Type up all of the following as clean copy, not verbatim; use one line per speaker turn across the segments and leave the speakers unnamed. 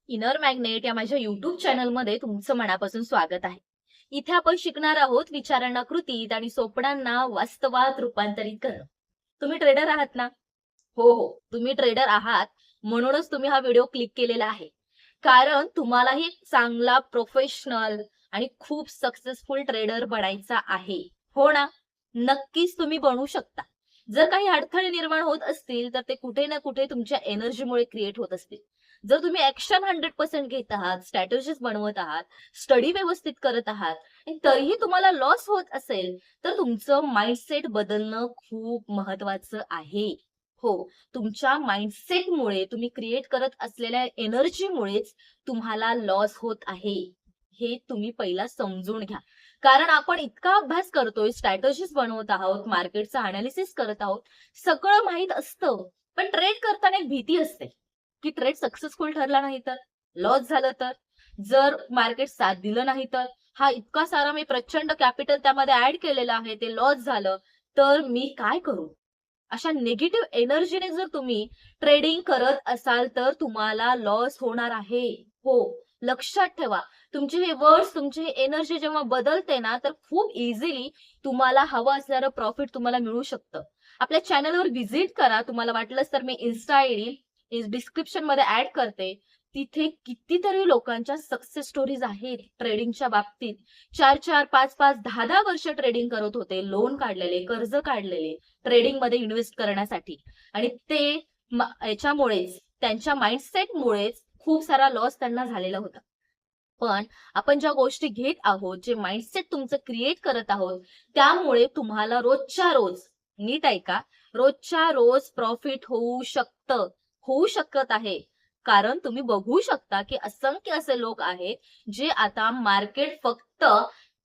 Inner magnet या माझ्या YouTube चॅनलमध्ये तुमचं मनापासून स्वागत आहे. इथे आपण शिकणार आहोत विचारांना कृतीत आणि स्वप्नांना वास्तवात रूपांतरित करणं. तुम्ही ट्रेडर आहात ना? हो, तुम्ही ट्रेडर आहात म्हणूनच तुम्ही हा व्हिडिओ क्लिक केलेला आहे. कारण तुम्हालाही एक चांगला प्रोफेशनल आणि खूप सक्सेसफुल ट्रेडर बनायचा आहे. हो ना? नक्कीच तुम्ही बनू शकता. जर काही अडथळे निर्माण होत असतील तर ते कुठे ना कुठे तुमच्या एनर्जीमुळे क्रिएट होत असतील. जर तुम्ही ऍक्शन 100% घेत आहात, स्ट्रॅटेजीज बनवत आहात, स्टडी व्यवस्थित करत आहात आणि तरीही तुम्हाला लॉस होत असेल, तर तुमचं माइंडसेट बदलणं खूप महत्वाचं आहे. हो, तुमच्या माइंडसेटमुळे तुम्ही क्रिएट करत असलेल्या एनर्जीमुळेच तुम्हाला लॉस होत आहे. हे तुम्ही पहिला समजून घ्या. कारण आपण इतका अभ्यास करतोय, स्ट्रॅटेजीज बनवत आहोत, मार्केटचं अनालिसिस करत आहोत, सगळं माहीत असतं. पण ट्रेड करताना एक भीती असते, की ट्रेड सक्सेसफुल ठरला नाही तर? लॉस झालं तर? जर मार्केट साथ दिलं नाही तर? हा इतका सारा मी प्रचंड कॅपिटल त्यामध्ये ॲड केलेलं आहे, ते लॉस झालं, तर मी काय करू? अशा निगेटिव्ह एनर्जीने जर तुम्ही ट्रेडिंग करत असाल तर तुम्हाला लॉस होणार आहे. हो, लक्षात ठेवा. तुमचे हे वर्ड्स, तुमची ही एनर्जी जेव्हा बदलते ना, तर खूप इझिली तुम्हाला हवं असणारं प्रॉफिट तुम्हाला मिळू शकतं. आपल्या चॅनलवर व्हिजिट करा. तुम्हाला वाटलंच तर मी इन्स्टा आयडी डिस्क्रिप्शनमध्ये ॲड करते. तिथे कितीतरी लोकांच्या सक्सेस स्टोरीज आहेत ट्रेडिंगच्या बाबतीत. 4-4, 5-5, 10-10 वर्ष ट्रेडिंग करत होते. लोन काढलेले, कर्ज काढलेले. ट्रेडिंगमध्ये इन्व्हेस्ट करण्यासाठी आणि ते याच्यामुळेच त्यांच्या माइंडसेटमुळेच खूप सारा लॉस त्यांना झालेला होता. पण आपण ज्या गोष्टी घेत आहोत, जे माइंडसेट तुमचं क्रिएट करत आहोत, त्यामुळे तुम्हाला रोजच्या रोज, नीट ऐका, रोजच्या रोज प्रॉफिट होऊ शकत आहे. कारण तुम्ही बघू शकता, की असंख्य असे लोक आहेत, जे आता मार्केट फक्त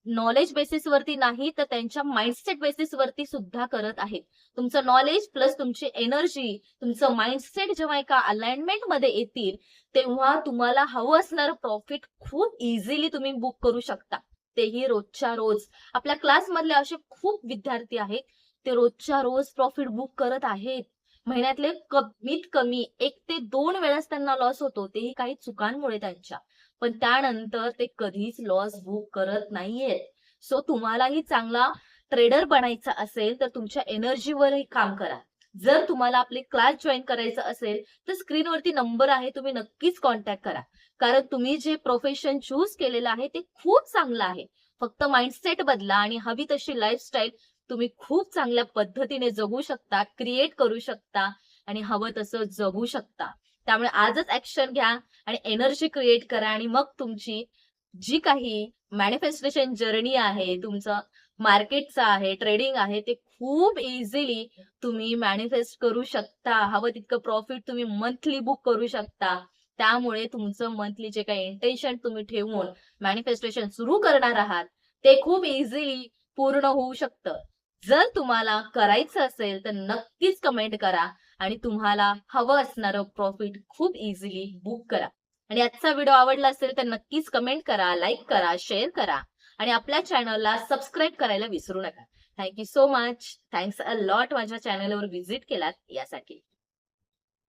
नॉलेज बेसिसवरती नाही, तर त्यांच्या माइंडसेट बेसिसवरती सुद्धा करत आहेत. तुमचं नॉलेज प्लस तुमची एनर्जी, तुमचं माइंडसेट जेव्हा एका अलाइनमेंटमध्ये येतील, तेव्हा तुम्हाला हवं असणारं प्रॉफिट खूप इझिली तुम्ही बुक करू शकता. तेही रोजच्या रोज. आपल्या क्लासमधले असे खूप विद्यार्थी आहेत, ते रोजच्या रोज प्रॉफिट बुक करत आहेत. महिन्यातले कमीत कमी 1 ते 2 वेळेस त्यांना लॉस होतो, तेही काही चुकांमुळे त्यांच्या. पण त्यानंतर ते कधीच लॉस बुक करत नाहीयेत. सो तुम्हालाही चांगला ट्रेडर बनायचा असेल, तर तुमच्या एनर्जीवरही काम करा. जर तुम्हाला आपले क्लास जॉइन करायचं असेल, तर स्क्रीनवरती नंबर आहे, तुम्ही नक्कीच कॉन्टॅक्ट करा. कारण तुम्ही जे प्रोफेशन चूज केलेलं आहे, ते खूप चांगलं आहे. फक्त माइंडसेट बदला आणि हवी तशी लाईफस्टाईल तुम्ही खूप चांगल्या पद्धतीने जगू शकता, क्रिएट करू शकता आणि हवं तसं जगू शकता. त्यामुळे आजच ॲक्शन घ्या आणि एनर्जी क्रिएट करा आणि मग तुमची जी काही मॅनिफेस्टेशन जर्नी आहे, तुमचं मार्केटचं आहे, ट्रेडिंग आहे, ते खूप इझिली तुम्ही मॅनिफेस्ट करू शकता. हवं तितकं प्रॉफिट तुम्ही मंथली बुक करू शकता. त्यामुळे तुमचं मंथली जे काही इंटेन्शन तुम्ही ठेवून मॅनिफेस्टेशन सुरू करणार आहात, ते खूप इझिली पूर्ण होऊ शकतं. जर तुम्हाला करायचं असेल, तर नक्कीच कमेंट करा आणि तुम्हाला हवं असणारं प्रॉफिट खूप इझिली बुक करा. आणि आजचा व्हिडिओ आवडला असेल, तर नक्कीच कमेंट करा, लाईक करा, शेअर करा आणि आपल्या चॅनलला सबस्क्राईब करायला विसरू नका. Thank you so much. Thanks a lot माझ्या चॅनलवर व्हिजिट केलात यासाठी.